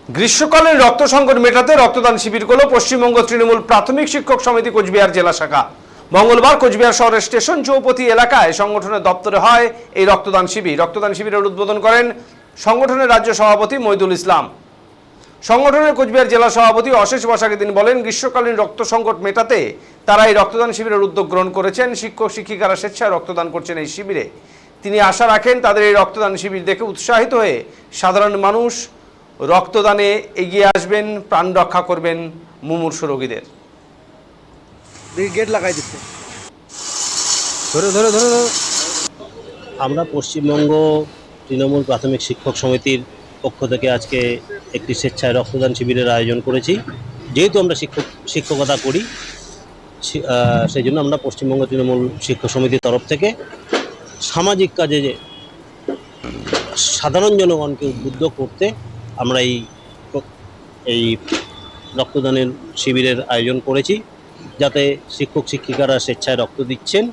গ্রীষ্মকালীন রক্ত সংকট মেটাতে রক্তদান শিবির করল পশ্চিমবঙ্গ তৃণমূল প্রাথমিক শিক্ষক সমিতি কোচবিহার জেলা শাখা। মঙ্গলবার কোচবিহার শহরের স্টেশন চৌপতি এলাকায় সংগঠনের দপ্তরে হয় এই রক্তদান শিবির। রক্তদান শিবিরের উদ্বোধন করেন সংগঠনের রাজ্য সভাপতি মইদুল ইসলাম। সংগঠনের কোচবিহার জেলা সভাপতি অশেষ বসাকে তিনি বলেন, গ্রীষ্মকালীন রক্ত সংকট মেটাতে তারা এই রক্তদান শিবিরের উদ্যোগ গ্রহণ করেছেন। শিক্ষক শিক্ষিকারা স্বেচ্ছায় রক্তদান করছেন এই শিবিরে। তিনি আশা রাখেন তাদের এই রক্তদান শিবির দেখে উৎসাহিত হয়ে সাধারণ মানুষ রক্তদানে এগিয়ে আসবেন, প্রাণ রক্ষা করবেন মুমূর্ষু রোগীদের। গেট লাগাই দিচ্ছে। আমরা পশ্চিমবঙ্গ তৃণমূল প্রাথমিক শিক্ষক সমিতির পক্ষ থেকে আজকে একটি স্বেচ্ছায় রক্তদান শিবিরের আয়োজন করেছি। যেহেতু আমরা শিক্ষকতা করি, সেই জন্য আমরা পশ্চিমবঙ্গ তৃণমূল শিক্ষক সমিতির তরফ থেকে সামাজিক কাজে সাধারণ জনগণকে উদ্বুদ্ধ করতে আমরা এই রক্তদানের শিবিরের আয়োজন করেছি, যাতে শিক্ষক শিক্ষিকারা স্বেচ্ছায় রক্ত দিচ্ছেন।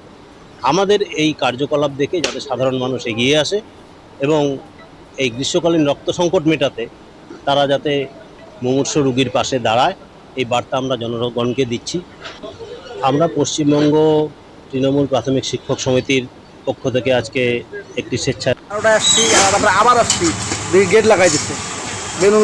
আমাদের এই কার্যকলাপ দেখে যাতে সাধারণ মানুষ এগিয়ে আসে এবং এই গ্রীষ্মকালীন রক্ত সংকট মেটাতে তারা যাতে মুমূর্ষু রোগীর পাশে দাঁড়ায়, এই বার্তা আমরা জনগণকে দিচ্ছি। আমরা পশ্চিমবঙ্গ তৃণমূল প্রাথমিক শিক্ষক সমিতির পক্ষ থেকে আজকে একটি স্বেচ্ছায় আসছি, আবার আসছি, গেট লাগাই দিচ্ছে। বেলুন